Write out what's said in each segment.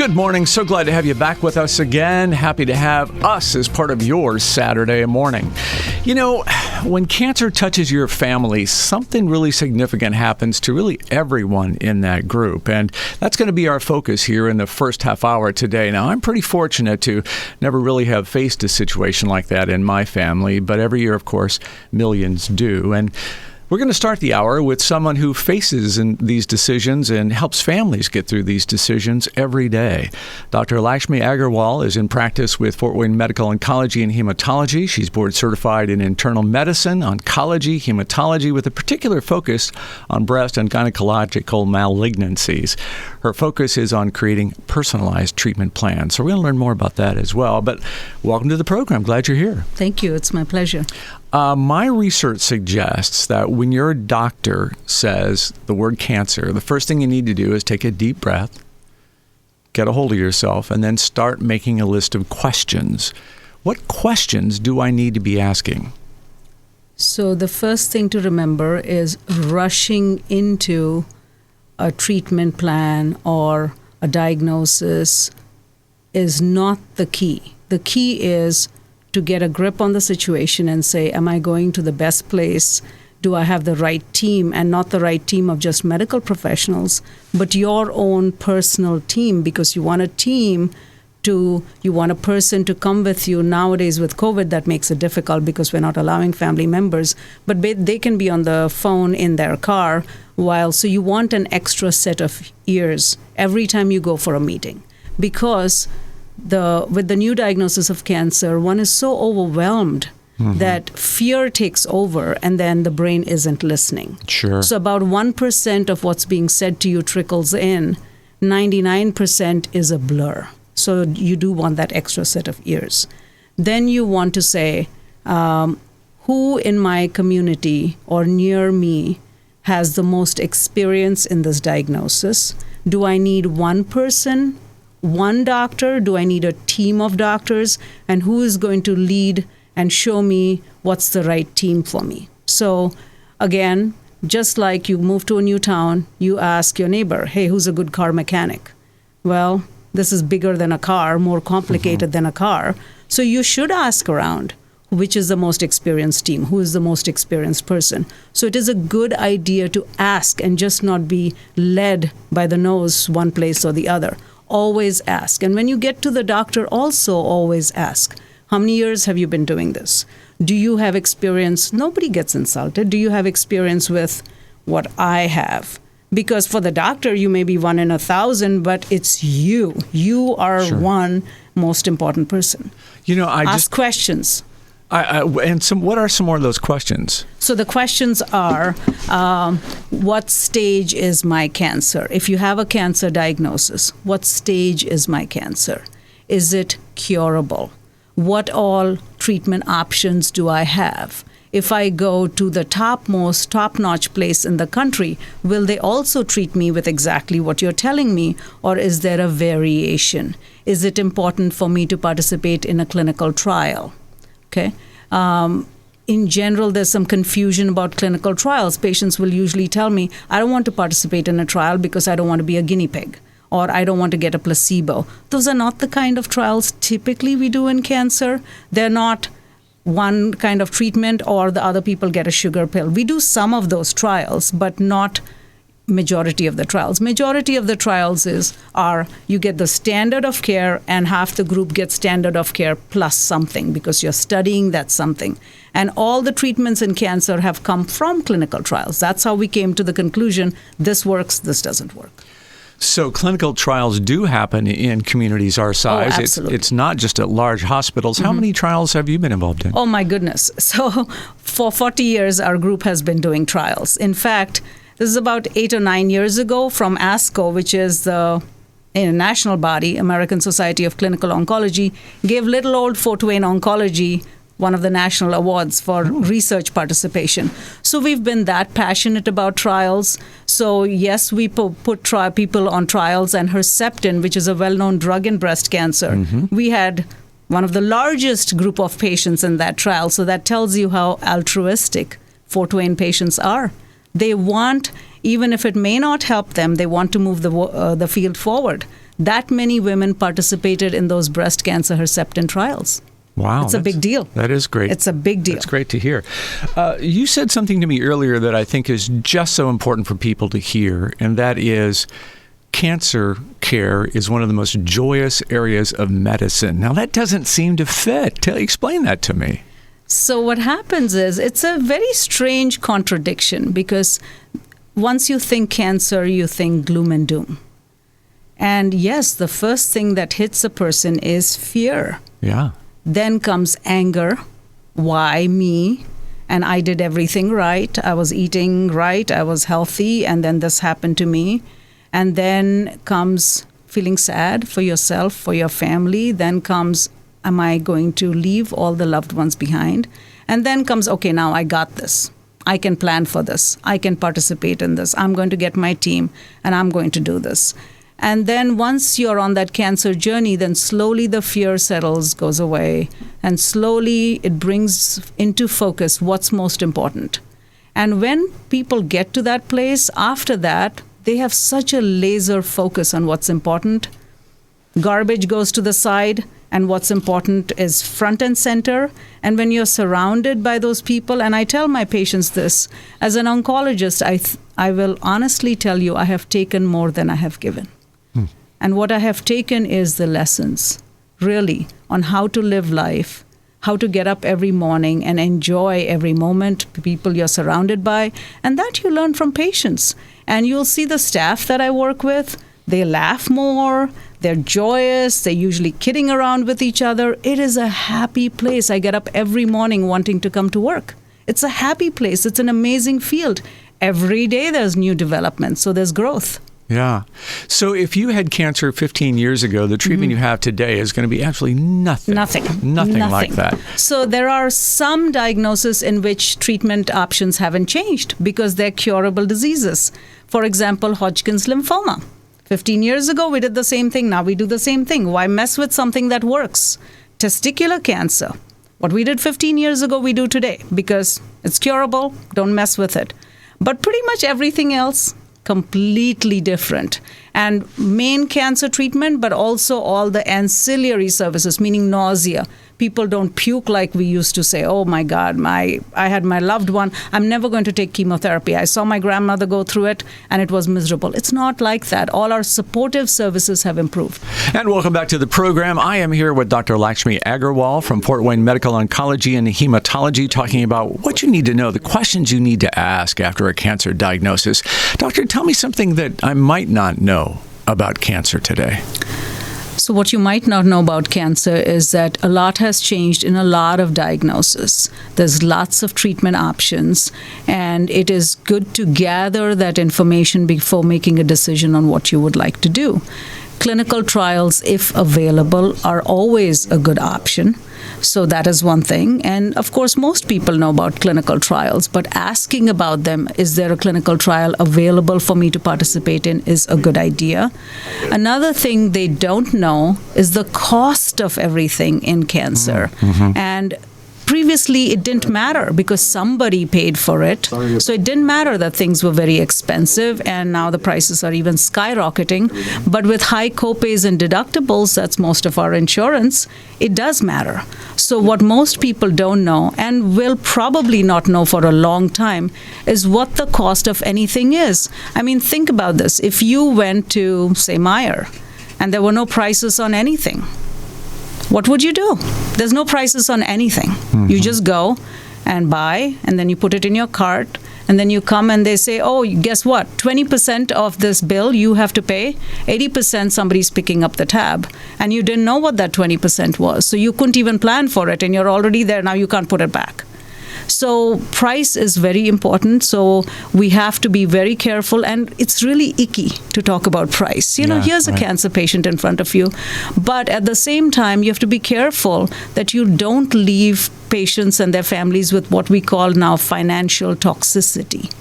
Good morning. So glad to have you back with us again. Happy to have us as part of your Saturday morning. You know, when cancer touches your family, something really significant happens to really everyone in that group. And that's going to be our focus here in the first half hour today. Now, I'm pretty fortunate to never really have faced a situation like that in my family, but every year, of course, millions do. And we're going to start the hour with someone who faces these decisions and helps families get through these decisions every day. Dr. Lakshmi Aggarwal is in practice with Fort Wayne Medical Oncology and Hematology. She's board certified in internal medicine, oncology, hematology, with a particular focus on breast and gynecological malignancies. Her focus is on creating personalized treatment plans. So we're going to learn more about that as well. But welcome to the program. Glad you're here. Thank you. It's my pleasure. My research suggests that when your doctor says the word cancer, the first thing you need to do is take a deep breath, get a hold of yourself, and then start making a list of questions. What questions do I need to be asking? So the first thing to remember is rushing into a treatment plan or a diagnosis is not the key. The key is to get a grip on the situation and say, am I going to the best place? Do I have the right team? And not the right team of just medical professionals, but your own personal team, because you want a person to come with you. Nowadays with COVID, that makes it difficult because we're not allowing family members, but they can be on the phone in their car so you want an extra set of ears every time you go for a meeting, because with the new diagnosis of cancer, one is so overwhelmed that fear takes over and then the brain isn't listening. Sure. So about 1% of what's being said to you trickles in. 99% is a blur. So you do want that extra set of ears. Then you want to say, who in my community or near me has the most experience in this diagnosis? Do I need one person, one doctor? Do I need a team of doctors? And who is going to lead and show me what's the right team for me? So again, just like you move to a new town, you ask your neighbor, hey, who's a good car mechanic? Well, this is bigger than a car, more complicated than a car. So you should ask around, which is the most experienced team? Who is the most experienced person? So it is a good idea to ask and just not be led by the nose one place or the other. Always ask. And when you get to the doctor, also always ask, how many years have you been doing this? Do you have experience? Nobody gets insulted. Do you have experience with what I have? Because for the doctor, you may be 1 in 1,000, but it's you. You are one most important person. You know, ask questions. What are some more of those questions? So the questions are, what stage is my cancer? If you have a cancer diagnosis, what stage is my cancer? Is it curable? What all treatment options do I have? If I go to the top-notch place in the country, will they also treat me with exactly what you're telling me, or is there a variation? Is it important for me to participate in a clinical trial? Okay. In general, there's some confusion about clinical trials. Patients will usually tell me, I don't want to participate in a trial because I don't want to be a guinea pig, or I don't want to get a placebo. Those are not the kind of trials typically we do in cancer. They're not one kind of treatment or the other people get a sugar pill. We do some of those trials, but not majority of the trials. Majority of the trials are you get the standard of care and half the group gets standard of care plus something because you're studying that something. And all the treatments in cancer have come from clinical trials. That's how we came to the conclusion, this works, this doesn't work. So clinical trials do happen in communities our size. Oh, absolutely. It's not just at large hospitals. How many trials have you been involved in? Oh, my goodness. So for 40 years, our group has been doing trials. In fact, this is about 8 or 9 years ago from ASCO, which is the national body, American Society of Clinical Oncology, gave little old Fort Wayne Oncology one of the national awards for research participation. So we've been that passionate about trials. So yes, we put people on trials, and Herceptin, which is a well-known drug in breast cancer, we had one of the largest group of patients in that trial. So that tells you how altruistic Fort Wayne patients are. They want, even if it may not help them, they want to move the field forward. that many women participated in those breast cancer Herceptin trials. Wow. It's a big deal. That is great. It's a big deal. It's great to hear. You said something to me earlier that I think is just so important for people to hear, and that is cancer care is one of the most joyous areas of medicine. Now, that doesn't seem to fit. Explain that to me. So what happens is it's a very strange contradiction, because once you think cancer, you think gloom and doom. And yes, the first thing that hits a person is fear. Yeah. Then comes anger. Why me? And I did everything right. I was eating right. I was healthy. And then this happened to me. And then comes feeling sad for yourself, for your family. Then comes, am I going to leave all the loved ones behind? And then comes, okay, now I got this. I can plan for this. I can participate in this. I'm going to get my team and I'm going to do this. And then once you're on that cancer journey, then slowly the fear settles, goes away, and slowly it brings into focus what's most important. And when people get to that place, after that, they have such a laser focus on what's important. Garbage goes to the side, and what's important is front and center. And when you're surrounded by those people, and I tell my patients this, as an oncologist, I will honestly tell you, I have taken more than I have given. And what I have taken is the lessons, really, on how to live life, how to get up every morning and enjoy every moment, people you're surrounded by, and that you learn from patients. And you'll see the staff that I work with, they laugh more, they're joyous, they're usually kidding around with each other. It is a happy place. I get up every morning wanting to come to work. It's a happy place. It's an amazing field. Every day there's new development, so there's growth. Yeah. So if you had cancer 15 years ago, the treatment you have today is going to be absolutely nothing. Nothing like that. So there are some diagnoses in which treatment options haven't changed because they're curable diseases. For example, Hodgkin's lymphoma. 15 years ago, we did the same thing. Now we do the same thing. Why mess with something that works? Testicular cancer. What we did 15 years ago, we do today because it's curable. Don't mess with it. But pretty much everything else, completely different. And main cancer treatment, but also all the ancillary services, meaning nausea. People don't puke like we used to say, oh my God, I had my loved one. I'm never going to take chemotherapy. I saw my grandmother go through it and it was miserable. It's not like that. All our supportive services have improved. And welcome back to the program. I am here with Dr. Lakshmi Aggarwal from Fort Wayne Medical Oncology and Hematology, talking about what you need to know, the questions you need to ask after a cancer diagnosis. Doctor, tell me something that I might not know about cancer today. So what you might not know about cancer is that a lot has changed in a lot of diagnoses. There's lots of treatment options, and it is good to gather that information before making a decision on what you would like to do. Clinical trials, if available, are always a good option. So that is one thing. And of course, most people know about clinical trials, but asking about them, is there a clinical trial available for me to participate in, is a good idea. Another thing they don't know is the cost of everything in cancer. Mm-hmm. And previously, it didn't matter because somebody paid for it. So it didn't matter that things were very expensive, and now the prices are even skyrocketing. But with high copays and deductibles, that's most of our insurance, it does matter. So what most people don't know, and will probably not know for a long time, is what the cost of anything is. I mean, think about this. If you went to, say, Meijer, and there were no prices on anything, what would you do? There's no prices on anything. Mm-hmm. You just go and buy, and then you put it in your cart, and then you come and they say, oh, guess what? 20% of this bill you have to pay, 80% somebody's picking up the tab. And you didn't know what that 20% was. So you couldn't even plan for it, and you're already there. Now you can't put it back. So price is very important. So we have to be very careful, and it's really icky to talk about price. Here's a cancer patient in front of you. But at the same time, you have to be careful that you don't leave patients and their families with what we call now financial toxicity.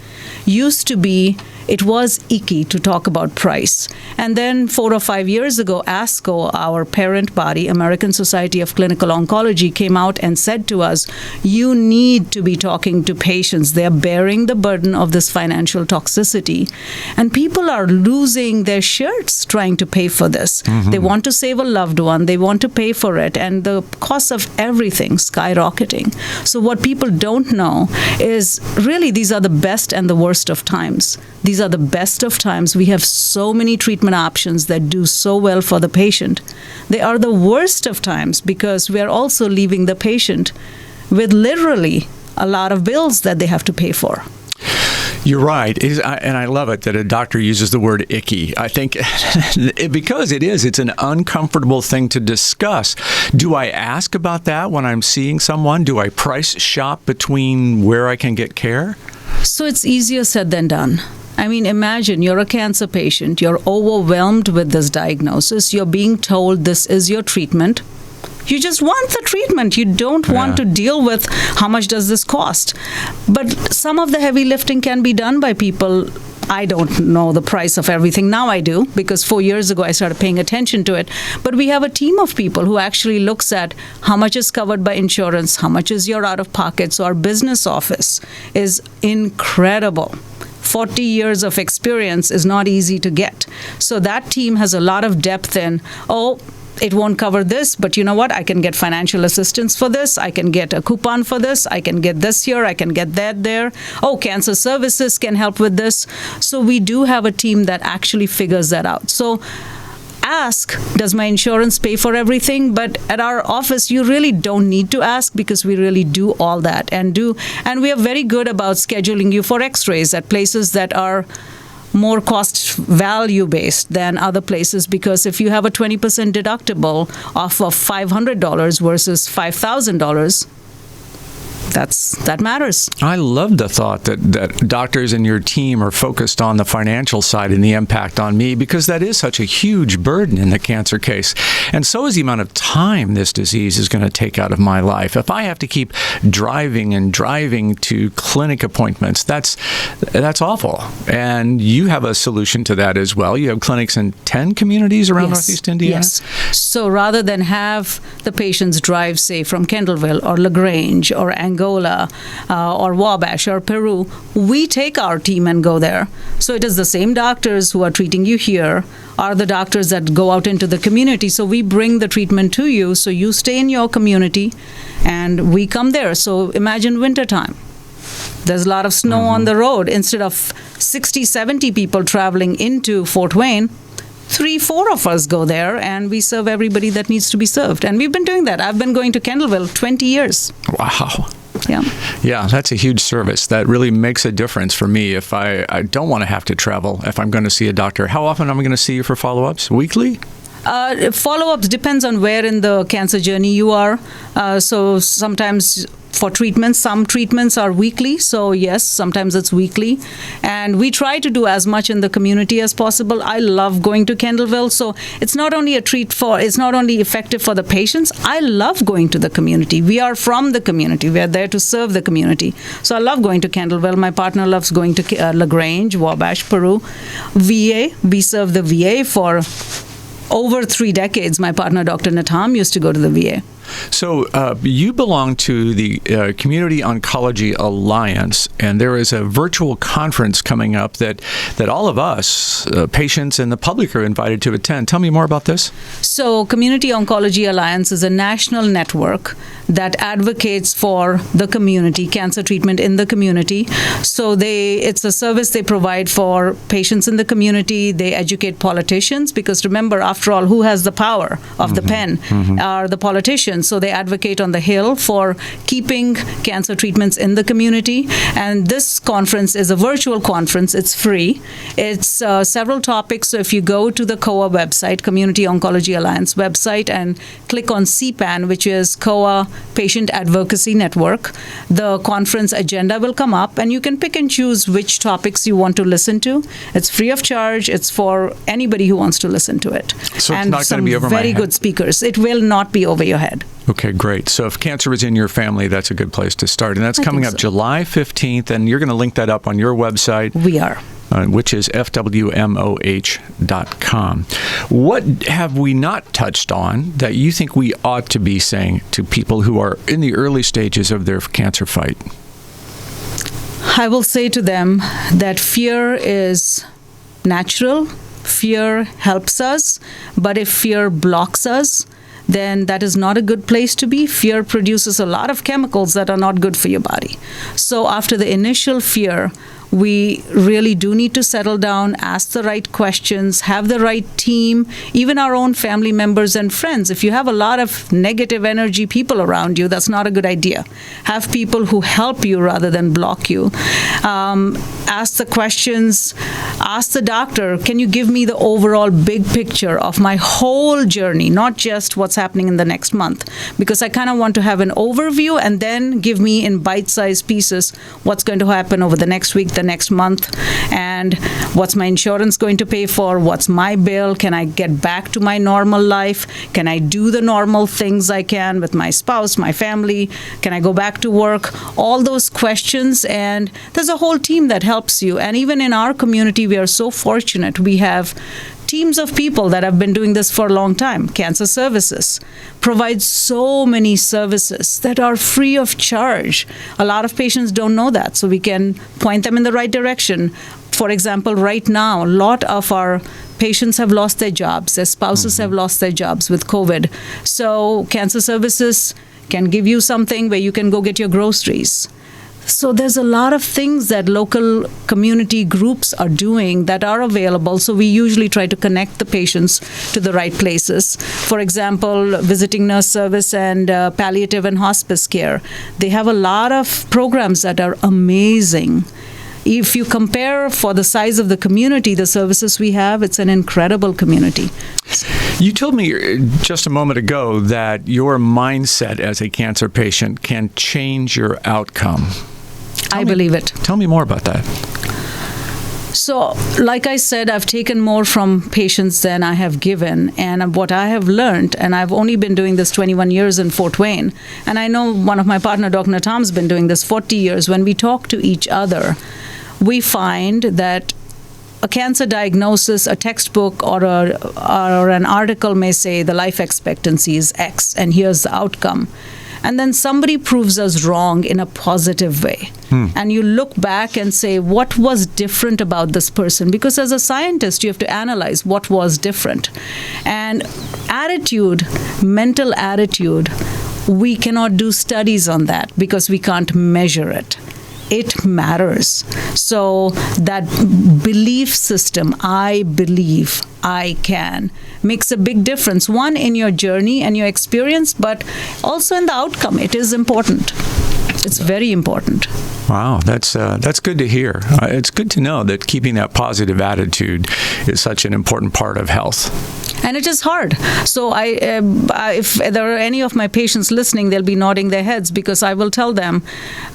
Used to be, it was icky to talk about price. And then 4 or 5 years ago, ASCO, our parent body, American Society of Clinical Oncology, came out and said to us, you need to be talking to patients. They're bearing the burden of this financial toxicity. And people are losing their shirts trying to pay for this. They want to save a loved one. They want to pay for it. And the cost of everything skyrocketing. So what people don't know is really these are the best and the worst of times. These are the best of times. We have so many treatment options that do so well for the patient. They are the worst of times because we are also leaving the patient with literally a lot of bills that they have to pay for. You're right. And I love it that a doctor uses the word icky. I think because it's an uncomfortable thing to discuss. Do I ask about that when I'm seeing someone? Do I price shop between where I can get care? So it's easier said than done. I mean, imagine you're a cancer patient. You're overwhelmed with this diagnosis. You're being told this is your treatment. You just want the treatment. You don't want to deal with how much does this cost. But some of the heavy lifting can be done by people. I don't know the price of everything. Now I do, because 4 years ago I started paying attention to it. But we have a team of people who actually looks at how much is covered by insurance, how much is your out-of-pocket. So our business office is incredible. 40 years of experience is not easy to get. So that team has a lot of depth in, it won't cover this, but you know what? I can get financial assistance for this. I can get a coupon for this. I can get this here. I can get that there. Cancer services can help with this. So we do have a team that actually figures that out. So ask, does my insurance pay for everything? But at our office, you really don't need to ask because we really do all that and we are very good about scheduling you for x-rays at places that are more cost value based than other places, because if you have a 20% deductible off of $500 versus $5,000, that matters. I love the thought that doctors and your team are focused on the financial side and the impact on me, because that is such a huge burden in the cancer case. And so is the amount of time this disease is going to take out of my life. If I have to keep driving to clinic appointments, that's awful. And you have a solution to that as well. You have clinics in 10 communities around Northeast Indiana? Yes. So rather than have the patients drive, say, from Kendallville or LaGrange or Angola or Wabash or Peru, we take our team and go there. So it is the same doctors who are treating you here are the doctors that go out into the community. So we bring the treatment to you, so you stay in your community and we come there. So imagine wintertime. There's a lot of snow on the road. Instead of 60, 70 people traveling into Fort Wayne, 3-4 of us go there and we serve everybody that needs to be served. And we've been doing that. I've been going to Kendallville 20 years. Wow. Yeah, that's a huge service. That really makes a difference for me if I don't want to have to travel if I'm going to see a doctor. How often am I going to see you for follow-ups? Weekly? Follow-ups depends on where in the cancer journey you are. So sometimes for treatments, some treatments are weekly. So yes, sometimes it's weekly. And we try to do as much in the community as possible. I love going to Kendallville. So it's not only it's not only effective for the patients. I love going to the community. We are from the community. We are there to serve the community. So I love going to Kendallville. My partner loves going to LaGrange, Wabash, Peru. VA, we serve the VA for over 3 decades. My partner, Dr. Natam, used to go to the VA. So you belong to the Community Oncology Alliance, and there is a virtual conference coming up that all of us, patients and the public, are invited to attend. Tell me more about this. So Community Oncology Alliance is a national network that advocates for the community, cancer treatment in the community. So it's a service they provide for patients in the community. They educate politicians, because remember, after all, who has the power of the pen are the politicians. So they advocate on the Hill for keeping cancer treatments in the community. And this conference is a virtual conference. It's free. It's several topics. So if you go to the COA website, Community Oncology Alliance website, and click on CPAN, which is COA Patient Advocacy Network, the conference agenda will come up, and you can pick and choose which topics you want to listen to. It's free of charge. It's for anybody who wants to listen to it. So it's not going to be over my head. Very good speakers. It will not be over your head. Okay, great. So if cancer is in your family, that's a good place to start. And that's coming up July 15th, and you're going to link that up on your website. We are. which is fwmoh.com. What have we not touched on that you think we ought to be saying to people who are in the early stages of their cancer fight? I will say to them that fear is natural. Fear helps us, but if fear blocks us, then that is not a good place to be. Fear produces a lot of chemicals that are not good for your body. So after the initial fear, we really do need to settle down, ask the right questions, have the right team, even our own family members and friends. If you have a lot of negative energy people around you, that's not a good idea. Have people who help you rather than block you. Ask the questions. Ask the doctor, can you give me the overall big picture of my whole journey, not just what's happening in the next month? Because I kind of want to have an overview and then give me in bite-sized pieces what's going to happen over the next week, the next month, and what's my insurance going to pay for, what's my bill, can I get back to my normal life, can I do the normal things I can with my spouse, my family, can I go back to work, all those questions. And there's a whole team that helps you. And even in our community, we are so fortunate. We have teams of people that have been doing this for a long time. Cancer Services provides so many services that are free of charge. A lot of patients don't know that, so we can point them in the right direction. For example, right now, a lot of our patients have lost their jobs. Their spouses have lost their jobs with COVID. So Cancer Services can give you something where you can go get your groceries. So there's a lot of things that local community groups are doing that are available. So we usually try to connect the patients to the right places. For example, visiting nurse service and palliative and hospice care. They have a lot of programs that are amazing. If you compare for the size of the community, the services we have, it's an incredible community. You told me just a moment ago that your mindset as a cancer patient can change your outcome. I believe it. Tell me more about that. So, like I said, I've taken more from patients than I have given. And what I have learned, and I've only been doing this 21 years in Fort Wayne, and I know one of my partner, Dr. Tom's been doing this 40 years. When we talk to each other, we find that a cancer diagnosis, a textbook, or an article may say the life expectancy is X, and here's the outcome. And then somebody proves us wrong in a positive way. And you look back and say, what was different about this person? Because as a scientist, you have to analyze what was different. And attitude, mental attitude, we cannot do studies on that because we can't measure it. It matters. So that belief system, I believe I can, makes a big difference. One, in your journey and your experience, but also in the outcome. It is important. It's very important. Wow, that's good to hear. It's good to know that keeping that positive attitude is such an important part of health. And it is hard. So if there are any of my patients listening, they'll be nodding their heads because I will tell them,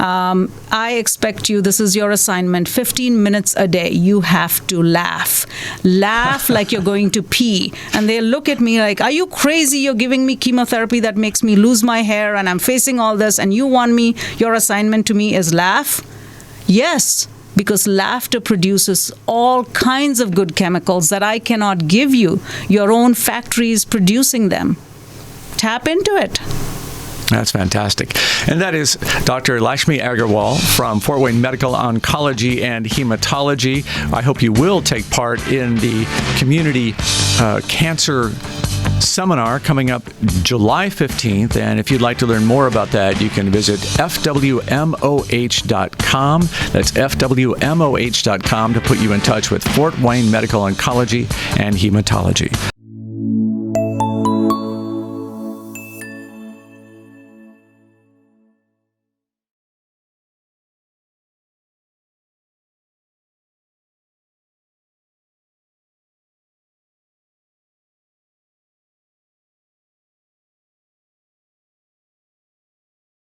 I expect you, this is your assignment, 15 minutes a day, you have to laugh. Laugh like you're going to pee. And they'll look at me like, are you crazy? You're giving me chemotherapy that makes me lose my hair and I'm facing all this and you want me, your assignment to me is laugh? Yes. Because laughter produces all kinds of good chemicals that I cannot give you. Your own factory is producing them. Tap into it. That's fantastic. And that is Dr. Lakshmi Aggarwal from Fort Wayne Medical Oncology and Hematology. I hope you will take part in the community cancer seminar coming up July 15th. And if you'd like to learn more about that, you can visit fwmoh.com. That's fwmoh.com to put you in touch with Fort Wayne Medical Oncology and Hematology.